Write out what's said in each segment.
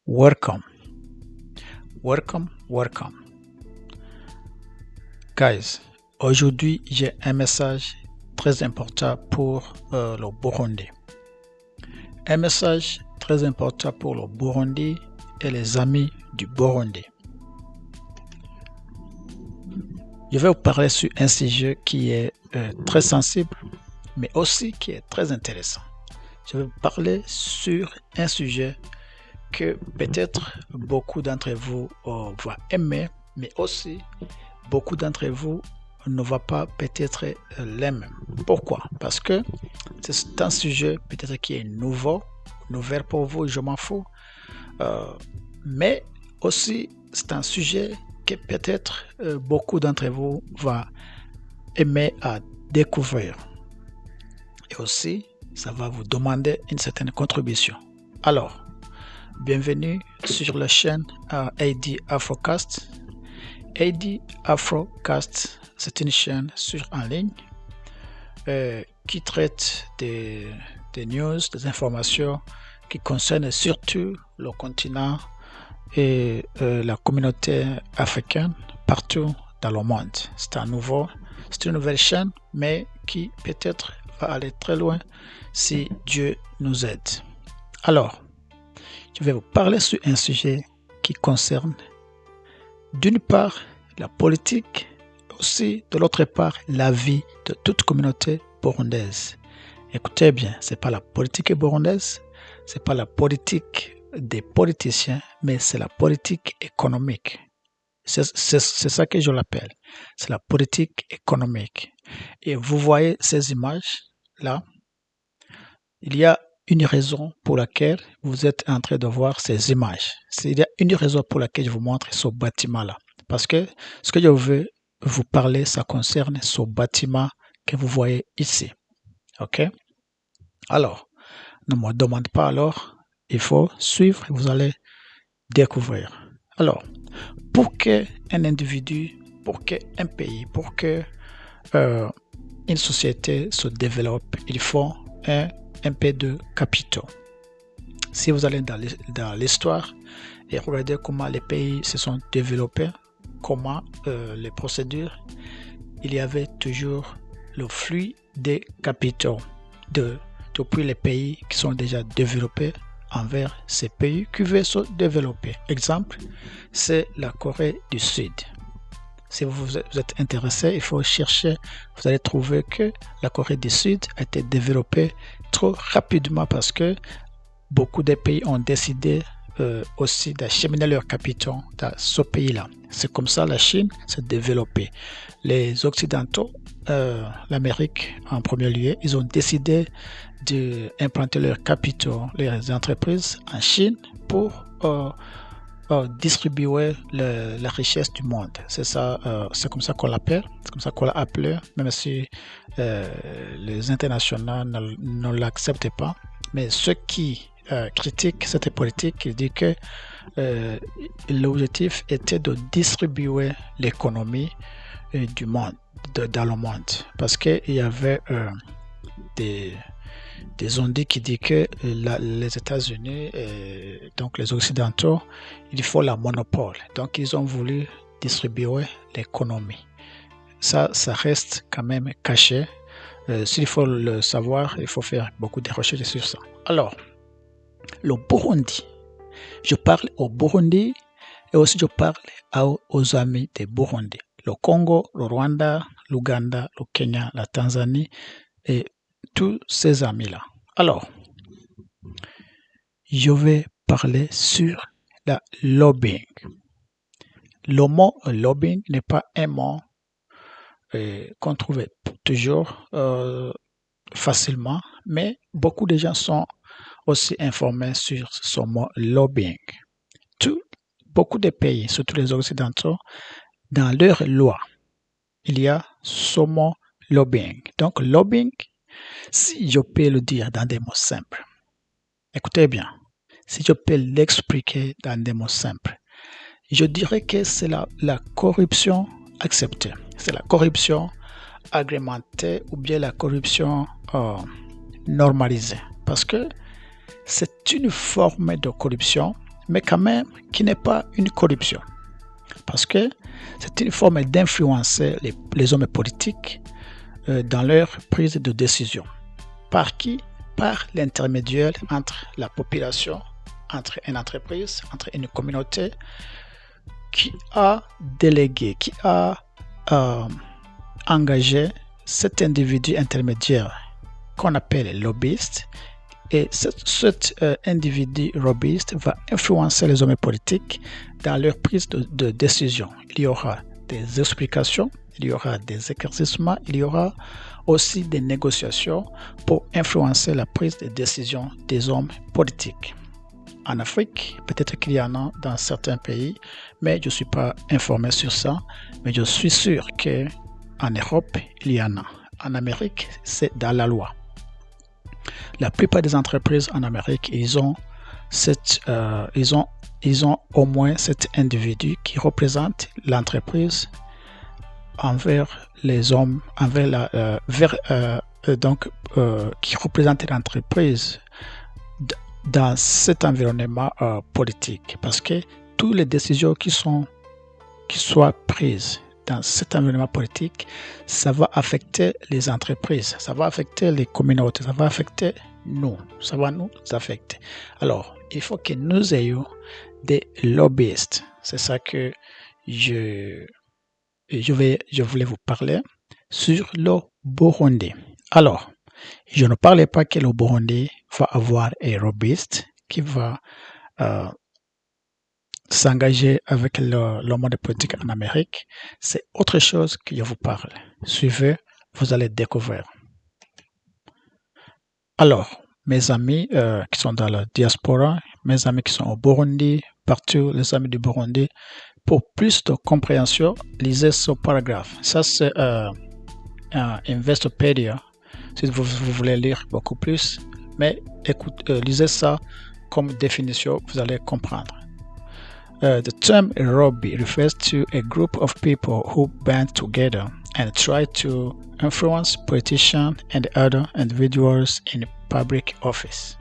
Welcome, welcome. Guys, aujourd'hui j'ai un message très important pour le Burundi. Un message très important pour le Burundi et les amis du Burundi. Je vais vous parler sur un sujet qui est très sensible, mais aussi qui est très intéressant. Je vais vous parler sur un sujet que peut-être beaucoup d'entre vous vont aimer, mais aussi beaucoup d'entre vous ne vont pas peut-être l'aimer. Pourquoi? Parce que c'est un sujet peut-être qui est nouvelle pour vous, je m'en fous, mais aussi c'est un sujet que peut-être beaucoup d'entre vous vont aimer à découvrir. Et aussi, ça va vous demander une certaine contribution. Alors, bienvenue sur la chaîne AD Afrocast. AD Afrocast, c'est une chaîne en ligne qui traite des news, des informations qui concernent surtout le continent et la communauté africaine partout dans le monde. C'est une nouvelle chaîne, mais qui peut-être va aller très loin si Dieu nous aide. Alors, je vais vous parler sur un sujet qui concerne d'une part la politique, aussi de l'autre part la vie de toute communauté burundaise. Écoutez bien, c'est pas la politique burundaise, c'est pas la politique des politiciens, mais c'est la politique économique. C'est ça que je l'appelle. C'est la politique économique. Et vous voyez ces images là. Il y a une raison pour laquelle vous êtes en train de voir ces images. Il y a une raison pour laquelle je vous montre ce bâtiment-là. Parce que ce que je veux vous parler, ça concerne ce bâtiment que vous voyez ici. OK? Alors, ne me demande pas alors, il faut suivre et vous allez découvrir. Alors, pour qu'un individu, pour qu'un pays, pour que une société se développe, il faut un peu de capitaux. Si vous allez dans l'histoire et regardez comment les pays se sont développés, comment les procédures, il y avait toujours le flux des capitaux depuis les pays qui sont déjà développés envers ces pays qui veulent se développer. Exemple, c'est la Corée du Sud. Si vous êtes intéressé, il faut chercher, vous allez trouver que la Corée du Sud a été développée trop rapidement parce que beaucoup de pays ont décidé aussi d'acheminer leurs capitaux dans ce pays-là. C'est comme ça la Chine s'est développée. Les Occidentaux, l'Amérique en premier lieu, ils ont décidé d'implanter leurs capitaux, les entreprises en Chine pour distribuer la richesse du monde. C'est ça, c'est comme ça qu'on l'appelle, c'est comme ça qu'on l'a appelé, même si les internationaux ne l'acceptent pas. Mais ceux qui critiquent cette politique, ils disent que l'objectif était de distribuer l'économie du monde, dans le monde, parce qu'il y avait des ondits qui disent que les États-Unis, donc les Occidentaux, il faut la monopole. Donc, ils ont voulu distribuer l'économie. Ça reste quand même caché. S'il faut le savoir, il faut faire beaucoup de recherches sur ça. Alors, le Burundi. Je parle au Burundi et aussi je parle aux amis des Burundi. Le Congo, le Rwanda, l'Ouganda, le Kenya, la Tanzanie et tous ces amis-là. Alors, je vais parler sur la lobbying. Le mot lobbying n'est pas un mot qu'on trouve toujours facilement, mais beaucoup de gens sont aussi informés sur ce mot lobbying. Beaucoup de pays, surtout les Occidentaux, dans leurs lois, il y a ce mot lobbying. Donc, lobbying, si je peux le dire dans des mots simples, écoutez bien, si je peux l'expliquer dans des mots simples, je dirais que c'est la corruption acceptée. C'est la corruption agrémentée ou bien la corruption normalisée. Parce que c'est une forme de corruption, mais quand même qui n'est pas une corruption. Parce que c'est une forme d'influencer les hommes politiques dans leur prise de décision. Par qui? Par l'intermédiaire entre la population, entre une entreprise, entre une communauté qui a délégué, qui a engagé cet individu intermédiaire qu'on appelle lobbyiste. Et cet individu lobbyiste va influencer les hommes politiques dans leur prise de décision. Il y aura des explications, il y aura des éclaircissements, il y aura aussi des négociations pour influencer la prise de décision des hommes politiques. En Afrique, peut-être qu'il y en a dans certains pays, mais je ne suis pas informé sur ça. Mais je suis sûr qu'en Europe, il y en a. En Amérique, c'est dans la loi. La plupart des entreprises en Amérique, ils ont au moins cet individu qui représente l'entreprise envers les hommes, qui représente l'entreprise dans cet environnement politique. Parce que toutes les décisions qui soient prises dans cet environnement politique, ça va affecter les entreprises, ça va affecter les communautés, ça va affecter nous, ça va nous affecter. Alors, il faut que nous ayons des lobbyistes. C'est ça que je voulais vous parler sur le Burundi. Alors, je ne parlais pas que le Burundi va avoir un lobbyiste qui va s'engager avec le monde politique en Amérique. C'est autre chose que je vous parle. Suivez, vous allez découvrir. Alors, mes amis qui sont dans la diaspora, mes amis qui sont au Burundi, partout, les amis du Burundi, pour plus de compréhension, lisez ce paragraphe. Ça, c'est Investopedia. Si vous voulez lire beaucoup plus, mais lisez ça comme définition, vous allez comprendre. The term lobby refers to a group of people who band together and try to influence politicians and other individuals in public office.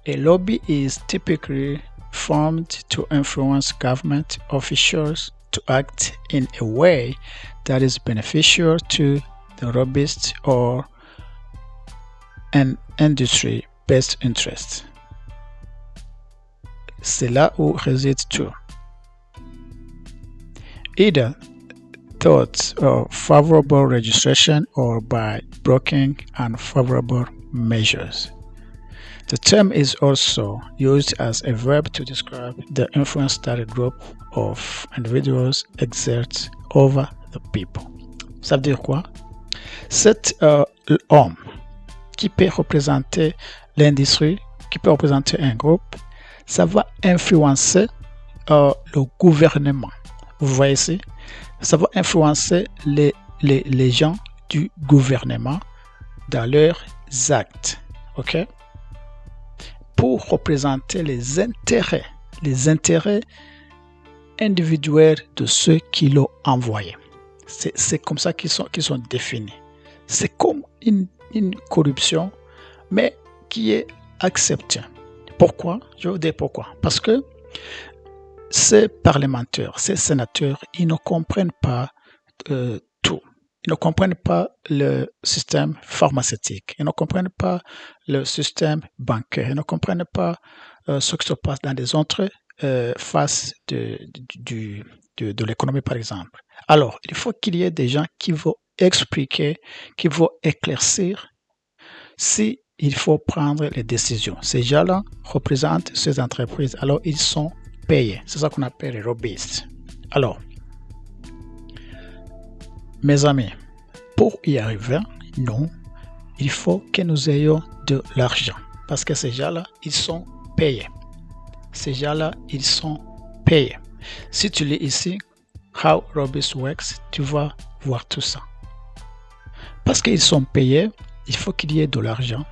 A lobby is typically formed to influence government officials to act in a way that is beneficial to the lobbyist or an industry best interest. C'est là où réside tout. Either thoughts of favorable registration or by blocking unfavorable measures. The term is also used as a verb to describe the influence that a group of individuals exerts over the people. Ça veut dire quoi? Cet homme qui peut représenter l'industrie, qui peut représenter un groupe, ça va influencer le gouvernement. Vous voyez ici, ça va influencer les gens du gouvernement dans leurs actes. OK? Pour représenter les intérêts individuels de ceux qui l'ont envoyé. C'est comme ça qu'ils sont définis. C'est comme une corruption, mais qui est acceptée. Pourquoi? Je vais vous dire pourquoi. Parce que ces parlementaires, ces sénateurs, ils ne comprennent pas tout. Ils ne comprennent pas le système pharmaceutique. Ils ne comprennent pas le système bancaire. Ils ne comprennent pas ce qui se passe dans des autres phases de l'économie, par exemple. Alors, il faut qu'il y ait des gens qui vont expliquer, qui vont éclaircir si il faut prendre les décisions. Ces gens-là représentent ces entreprises. Alors, ils sont payés. C'est ça qu'on appelle les lobbyistes. Alors, mes amis, pour y arriver, nous, il faut que nous ayons de l'argent. Parce que ces gens-là, ils sont payés. Ces gens-là, ils sont payés. Si tu lis ici, How Lobbyist Works, tu vas voir tout ça. Parce qu'ils sont payés, il faut qu'il y ait de l'argent.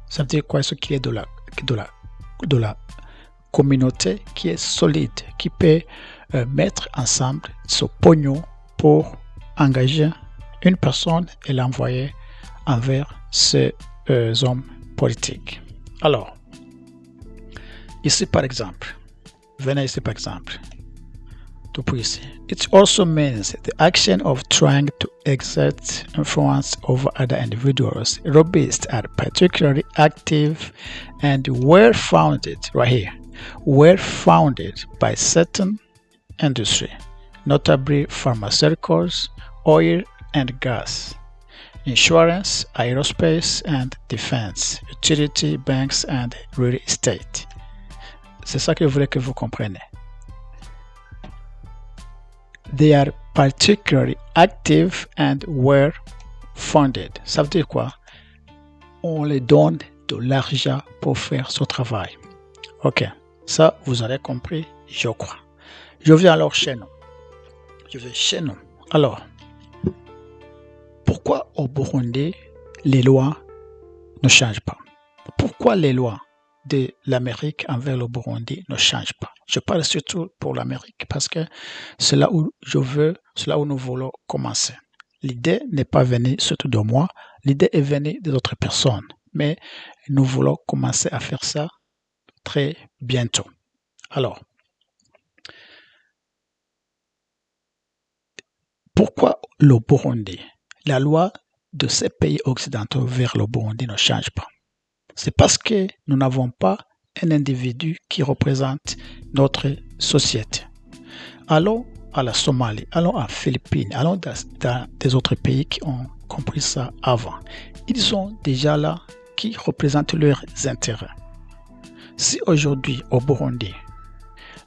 Ça veut dire quoi? Il faut qu'il y ait de la communauté qui est solide, qui peut mettre ensemble ce pognon pour engager une personne et l'envoyer envers ces hommes politiques. Alors, ici par exemple, Venez ici par exemple. Depuis ici. It also means the action of trying to exert influence over other individuals. Lobbyists are particularly active and were founded, right here, were founded by certain industry, notably pharmaceuticals, oil and gas, insurance, aerospace and defense, utility, banks and real estate. C'est ça que je voulais que vous compreniez. They are particularly active and were funded. Ça veut dire quoi? On les donne de l'argent pour faire ce travail. Ok, ça vous avez compris, je crois. Je viens alors chez nous. Je vais chez nous. Alors, pourquoi au Burundi, les lois ne changent pas? Pourquoi les lois de l'Amérique envers le Burundi ne changent pas? Je parle surtout pour l'Amérique parce que c'est là où nous voulons commencer. L'idée n'est pas venue surtout de moi, l'idée est venue d'autres personnes, mais nous voulons commencer à faire ça très bientôt. Alors, pourquoi le Burundi? La loi de ces pays occidentaux vers le Burundi ne change pas. C'est parce que nous n'avons pas un individu qui représente notre société. Allons à la Somalie, allons à Philippines, allons dans des autres pays qui ont compris ça avant. Ils sont déjà là qui représentent leurs intérêts. Si aujourd'hui au Burundi,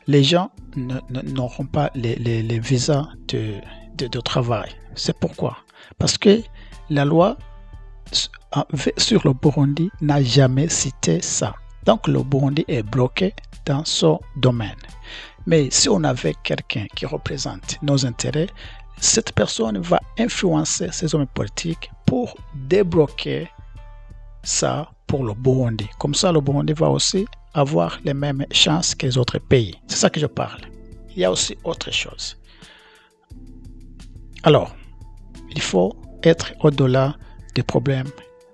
les gens n'auront pas les visas de travail, c'est pourquoi? Parce que la loi sur le Burundi n'a jamais cité ça. Donc le Burundi est bloqué dans son domaine. Mais si on avait quelqu'un qui représente nos intérêts, cette personne va influencer ces hommes politiques pour débloquer ça pour le Burundi. Comme ça, le Burundi va aussi avoir les mêmes chances que les autres pays. C'est ça que je parle. Il y a aussi autre chose. Alors, il faut être au-delà des problèmes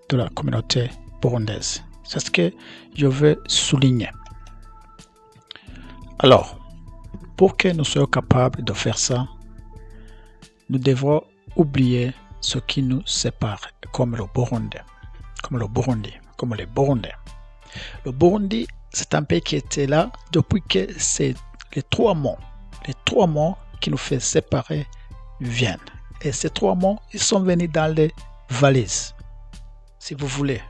de la communauté burundaise. C'est ce que je veux souligner. Alors, pour que nous soyons capables de faire ça, nous devrons oublier ce qui nous sépare, comme le Burundi. Le Burundi, c'est un pays qui était là depuis que c'est les trois monts qui nous fait séparer viennent. Et ces trois monts, ils sont venus dans les valises, si vous voulez.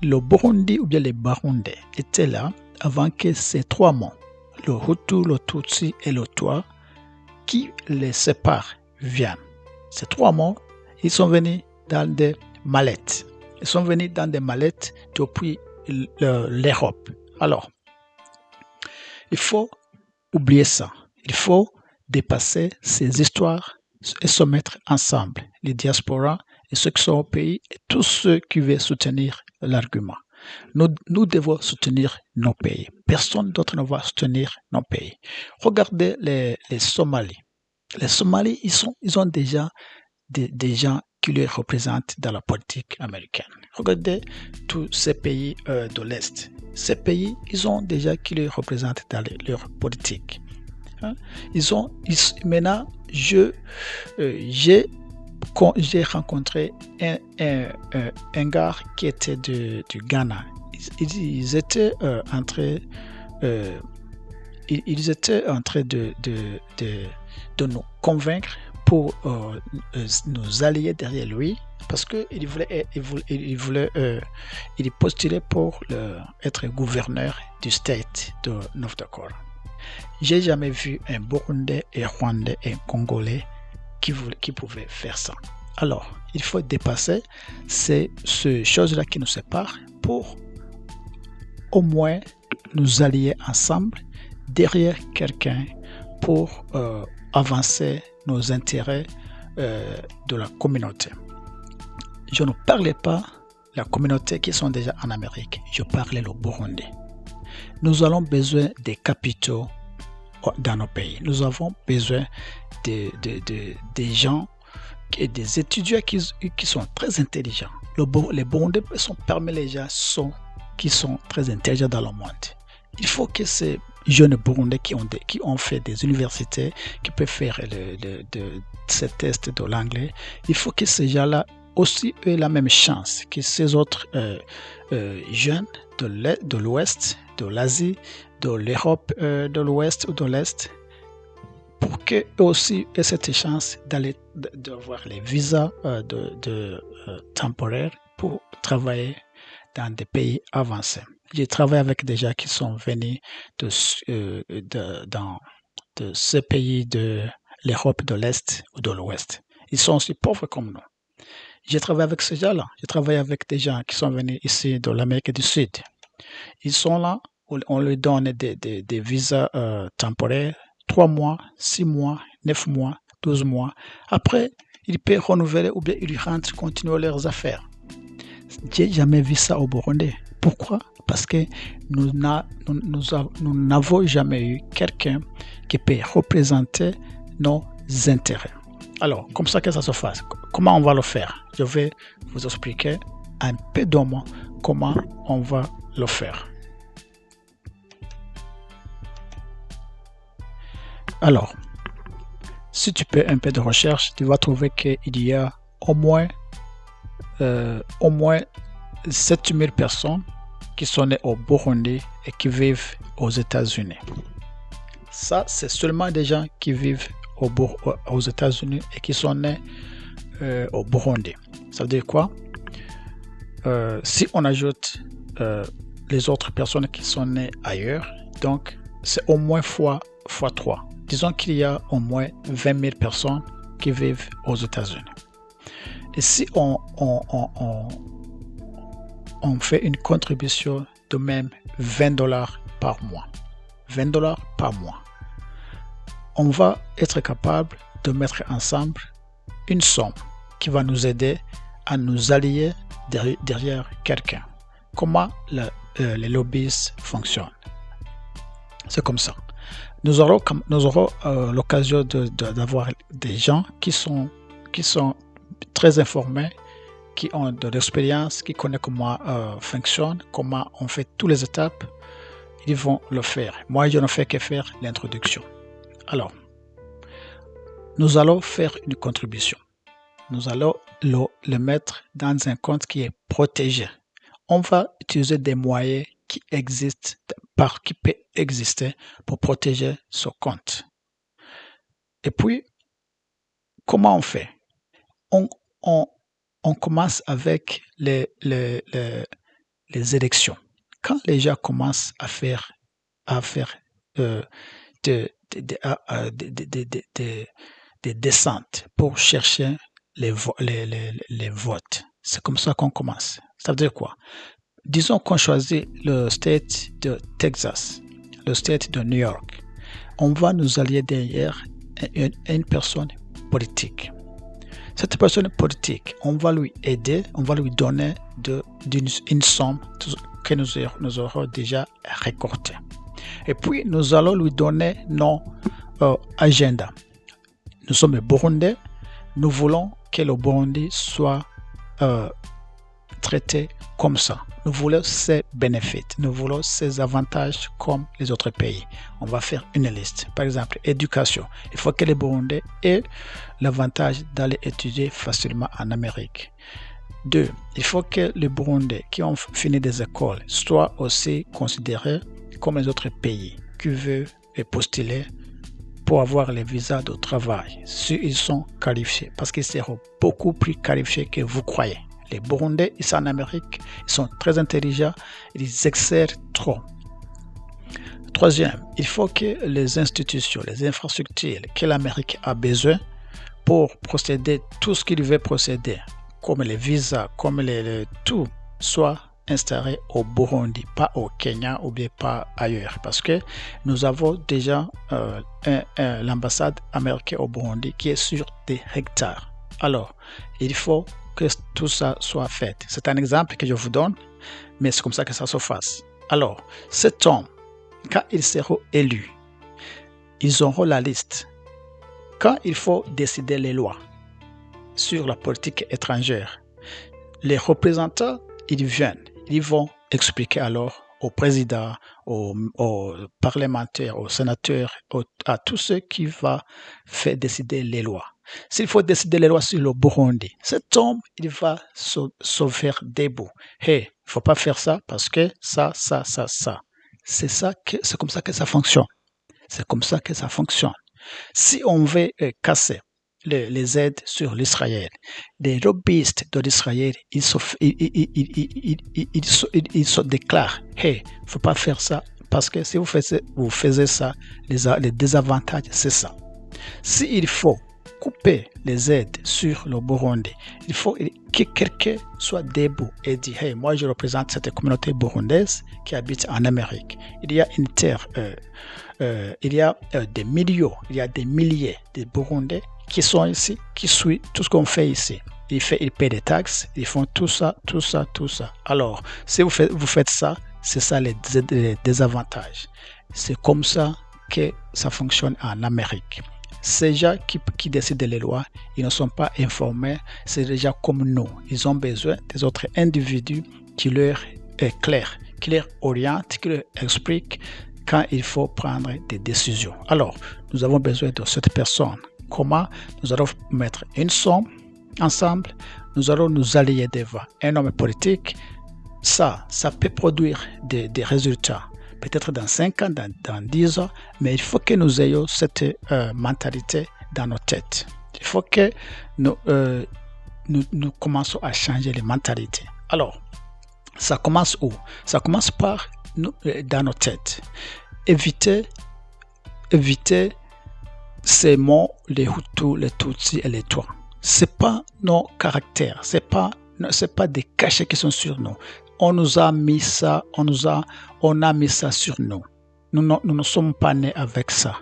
Le Burundi ou bien les Burundais étaient là avant que ces trois monts, le Hutu, le Tutsi et le Twa, qui les séparent, viennent. Ces trois monts, ils sont venus dans des mallettes. Ils sont venus dans des mallettes depuis l'Europe. Alors, il faut oublier ça. Il faut dépasser ces histoires et se mettre ensemble. Les diasporas et ceux qui sont au pays et tous ceux qui veulent soutenir l'argument. Nous devons soutenir nos pays. Personne d'autre ne va soutenir nos pays. Regardez les Somalis. Les Somalis, ils ont déjà des gens qui les représentent dans la politique américaine. Regardez tous ces pays de l'Est. Ces pays, ils ont déjà qui les représentent dans leur politique. Hein? Maintenant, j'ai rencontré un gars qui était du Ghana. Ils étaient en train de nous convaincre pour nous allier derrière lui parce qu'il postulait pour être gouverneur du state de North Dakota. J'ai jamais vu un Burundais, un Rwandais et un Congolais qui pouvaient faire ça. Alors, il faut dépasser ces choses-là qui nous séparent pour au moins nous allier ensemble derrière quelqu'un pour avancer nos intérêts de la communauté. Je ne parlais pas de la communauté qui sont déjà en Amérique, je parlais le Burundi. Nous avons besoin des capitaux dans nos pays. Nous avons besoin des gens et des étudiants qui sont très intelligents. Les Burundais sont parmi les gens qui sont très intelligents dans le monde. Il faut que ces jeunes Burundais qui ont fait des universités, qui peuvent faire ces tests de l'anglais. Il faut que ces gens-là aussi aient la même chance que ces autres jeunes de l'Ouest, de l'Asie, de l'Europe de l'Ouest ou de l'Est, pour qu'eux aussi aient cette chance d'avoir les visas temporaires pour travailler dans des pays avancés. J'ai travaillé avec des gens qui sont venus de ces pays de l'Europe de l'Est ou de l'Ouest. Ils sont aussi pauvres comme nous. J'ai travaillé avec ces gens-là. J'ai travaillé avec des gens qui sont venus ici de l'Amérique du Sud. Ils sont là, on leur donne des visas temporaires, 3 mois, 6 mois, 9 mois, 12 mois. Après, ils peuvent renouveler ou bien ils rentrent, continuer leurs affaires. J'ai jamais vu ça au Burundi. Pourquoi? Parce que nous n'avons jamais eu quelqu'un qui peut représenter nos intérêts. Alors, comme ça que ça se fasse. Comment on va le faire? Je vais vous expliquer un peu de moi comment on va le faire. Alors, si tu fais un peu de recherche, tu vas trouver qu'il y a au moins 7000 personnes qui sont nées au Burundi et qui vivent aux États-Unis. Ça, c'est seulement des gens qui vivent aux États-Unis et qui sont nés au Burundi. Ça veut dire quoi? Si on ajoute les autres personnes qui sont nées ailleurs, donc c'est au moins fois 3. Disons qu'il y a au moins 20 000 personnes qui vivent aux États-Unis. Et si on fait une contribution de même $20 par mois, $20 par mois, on va être capable de mettre ensemble une somme qui va nous aider à nous allier derrière quelqu'un. Comment les lobbies fonctionnent? C'est comme ça. Nous aurons l'occasion d'avoir des gens qui sont très informés, qui ont de l'expérience, qui connaissent comment fonctionne, comment on fait toutes les étapes. Ils vont le faire. Moi, je ne fais que faire l'introduction. Alors, nous allons faire une contribution. Nous allons le mettre dans un compte qui est protégé. On va utiliser des moyens qui peuvent exister pour protéger ce compte. Et puis, comment on fait? On commence avec les élections. Quand les gens commencent à faire des descentes pour chercher les votes, c'est comme ça qu'on commence. Ça veut dire quoi? Disons qu'on choisit le state de Texas, le state de New York. On va nous allier derrière une personne politique. Cette personne politique, on va lui aider, on va lui donner une somme que nous aurons déjà récoltée. Et puis, nous allons lui donner nos agendas. Nous sommes Burundais, nous voulons que le Burundi soit traité comme ça. Nous voulons ses bénéfices, nous voulons ses avantages comme les autres pays. On va faire une liste. Par exemple, éducation. Il faut que les Burundais aient l'avantage d'aller étudier facilement en Amérique. 2. Il faut que les Burundais qui ont fini des écoles soient aussi considérés comme les autres pays qui veulent postuler pour avoir les visas de travail s'ils sont qualifiés, parce qu'ils seront beaucoup plus qualifiés que vous croyez. Les Burundais, ici en Amérique, ils sont très intelligents, ils excellent trop. 3e, il faut que les institutions, les infrastructures que l'Amérique a besoin pour procéder, tout ce qu'il veut procéder, comme les visas, comme tout, soit installé au Burundi, pas au Kenya ou bien pas ailleurs. Parce que nous avons déjà l'ambassade américaine au Burundi qui est sur des hectares. Alors, il faut que tout ça soit fait. C'est un exemple que je vous donne, mais c'est comme ça que ça se fasse. Alors, cet homme, quand ils seront élus, ils auront la liste. Quand il faut décider les lois sur la politique étrangère, les représentants, ils viennent, ils vont expliquer alors au président, aux parlementaires, aux sénateurs, à tous ceux qui vont faire décider les lois. S'il faut décider les lois sur le Burundi, cet homme, il va se faire debout. Hey, il ne faut pas faire ça parce que ça. C'est comme ça que ça fonctionne. C'est comme ça que ça fonctionne. Si on veut casser les aides sur l'Israël, les lobbyistes de l'Israël, ils se déclarent, hey, il ne faut pas faire ça, parce que si vous faisiez ça, les désavantages, c'est ça. S'il faut couper les aides sur le Burundi, il faut que quelqu'un soit debout et dire, hey, moi je représente cette communauté burundaise qui habite en Amérique. Il y a une terre, il y a des milliers de Burundais qui sont ici, qui suivent tout ce qu'on fait ici. Ils paient des taxes, ils font tout ça. Alors, si vous faites ça, c'est ça les désavantages. C'est comme ça que ça fonctionne en Amérique. Ces gens qui décident les lois, ils ne sont pas informés, c'est déjà comme nous. Ils ont besoin des autres individus qui leur éclairent, qui leur orientent, qui leur expliquent quand il faut prendre des décisions. Alors, nous avons besoin de cette personne. Comment? Nous allons mettre une somme ensemble, nous allons nous allier devant un homme politique. Ça peut produire des résultats. Peut-être dans 5 ans, dans 10 ans, mais il faut que nous ayons cette mentalité dans nos têtes. Il faut que nous commençons à changer les mentalités. Alors, ça commence où? Ça commence par dans nos têtes. Éviter ces mots, les Hutus, les Tutsis et les Twa. C'est pas nos caractères, c'est pas des cachets qui sont sur nous. On nous a mis ça, on a mis ça sur nous. Nous ne sommes pas nés avec ça.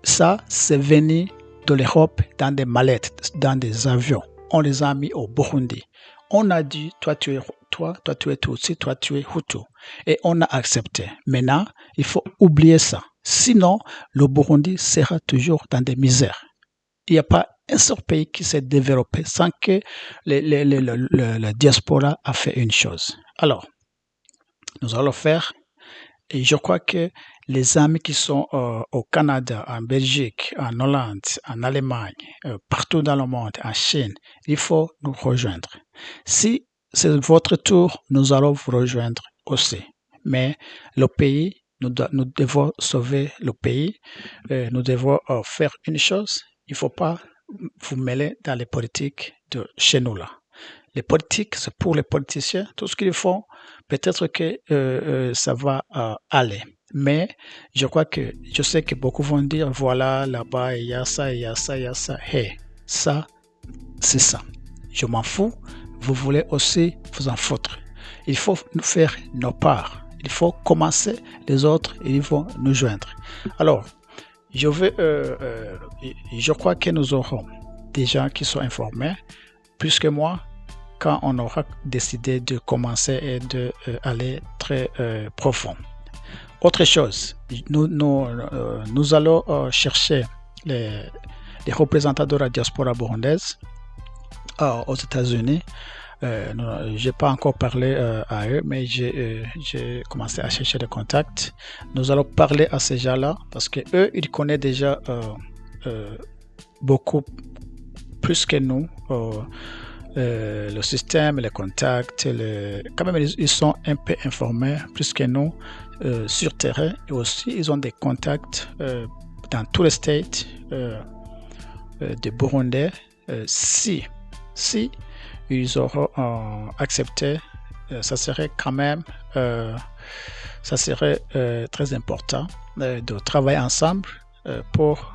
Ça, c'est venu de l'Europe dans des mallettes, dans des avions. On les a mis au Burundi. On a dit, toi tu es Tutsi, toi tu es Hutu. Et on a accepté. Maintenant, il faut oublier ça. Sinon, le Burundi sera toujours dans des misères. Il n'y a pas un seul pays qui s'est développé sans que la diaspora a fait une chose. Alors, nous allons faire, et je crois que les amis qui sont au Canada, en Belgique, en Hollande, en Allemagne, partout dans le monde, en Chine, il faut nous rejoindre. Si c'est votre tour, nous allons vous rejoindre aussi. Mais le pays, nous devons sauver le pays. Nous devons faire une chose. Il ne faut pas vous mêler dans les politiques de chez nous là. Les politiques, c'est pour les politiciens. Tout ce qu'ils font, peut-être que ça va aller. Mais je sais que beaucoup vont dire, voilà, là-bas, il y a ça. Hey, ça, c'est ça. Je m'en fous. Vous voulez aussi vous en foutre. Il faut nous faire nos parts. Il faut commencer, les autres, ils vont nous joindre. Alors, je crois que nous aurons des gens qui sont informés, plus que moi, quand on aura décidé de commencer et d'aller très profond. Autre chose, nous allons chercher les représentants de la diaspora burundaise aux États-Unis. Je n'ai pas encore parlé à eux, mais j'ai commencé à chercher des contacts. Nous allons parler à ces gens-là parce qu'eux, ils connaissent déjà beaucoup plus que nous le système, les contacts. Quand même, ils sont un peu informés plus que nous sur terrain. Et aussi, ils ont des contacts dans tous les States de Burundais. Si ils auront accepté, ça serait quand même très important de travailler ensemble pour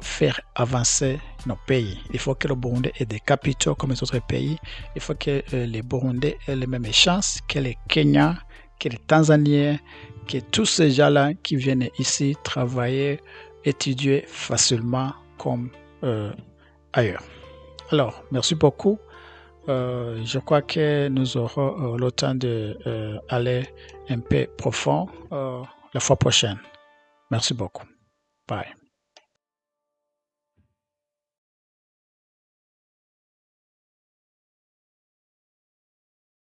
faire avancer nos pays. Il faut que le Burundi ait des capitaux comme les autres pays. Il faut que les Burundais aient les mêmes chances que les Kenyans, que les Tanzaniens, que tous ces gens-là qui viennent ici travailler, étudier facilement comme ailleurs. Alors, merci beaucoup. Je crois que nous aurons le temps d'aller un peu profond la fois prochaine. Merci beaucoup. Bye.